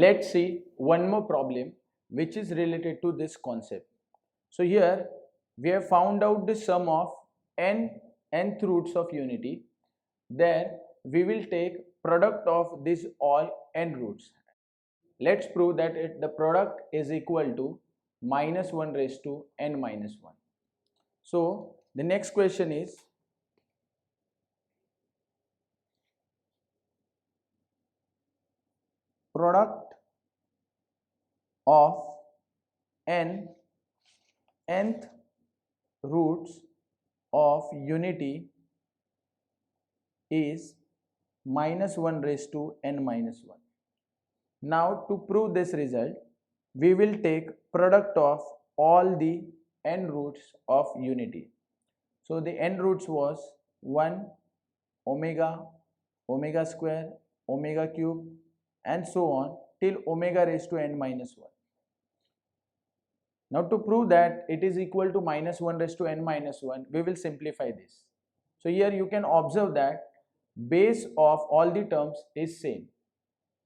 Let's see one more problem which is related to this concept. So here we have found out the sum of nth roots of unity. There we will take product of these all n roots. Let's prove that the product is equal to minus 1 raised to n minus 1. So the next question is, product of nth roots of unity is minus 1 raised to n minus 1. Now to prove this result, we will take product of all the n roots of unity. So the n roots was 1, omega, omega square, omega cube, and so on till omega raised to n minus 1. Now to prove that it is equal to minus 1 raised to n minus 1, we will simplify this. So here you can observe that base of all the terms is same.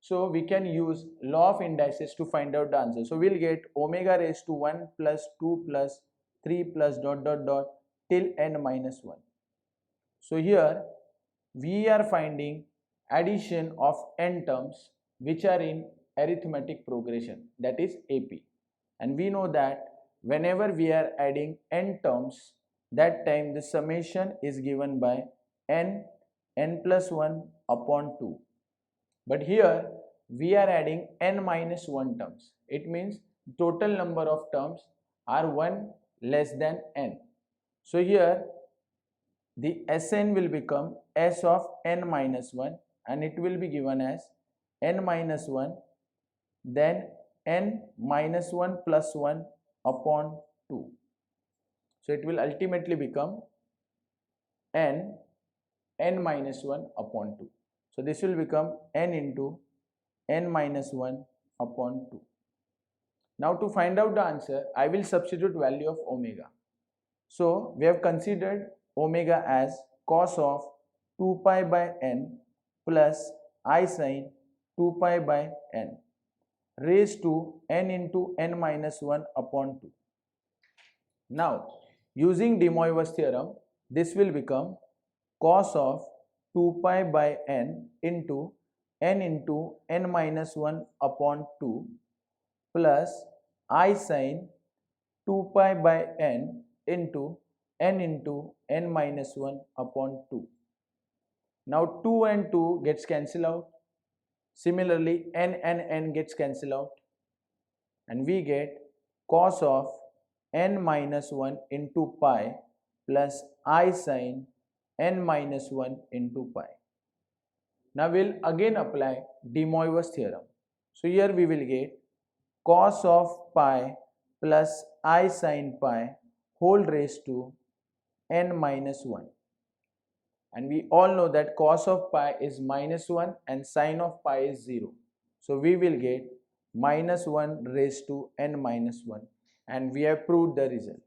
So we can use law of indices to find out the answer. So we'll get omega raised to 1 plus 2 plus 3 plus dot dot dot till n minus 1. So here we are finding addition of n terms which are in arithmetic progression, that is AP. And we know that whenever we are adding n terms, that time the summation is given by n plus 1 upon 2. But here we are adding n minus 1 terms. It means total number of terms are 1 less than n. So here the Sn will become S of n minus 1 and it will be given as n minus 1 then n minus 1 plus 1 upon 2. So it will ultimately become n minus 1 upon 2. So this will become n into n minus 1 upon 2. Now to find out the answer, I will substitute value of omega. So we have considered omega as cos of 2 pi by n plus I sin 2 pi by n raised to n into n minus 1 upon 2. Now using de Moivre's theorem, this will become cos of 2 pi by n into n minus 1 upon 2 plus I sin 2 pi by n into n minus 1 upon 2. Now 2 and 2 gets cancelled out. Similarly n and n gets cancelled out and we get cos of n minus 1 into pi plus I sin n minus 1 into pi. Now we'll again apply de Moivre's theorem. So here we will get cos of pi plus I sin pi whole raised to n minus 1. And we all know that cos of pi is minus 1 and sin of pi is 0. So we will get minus 1 raised to n minus 1 and we have proved the result.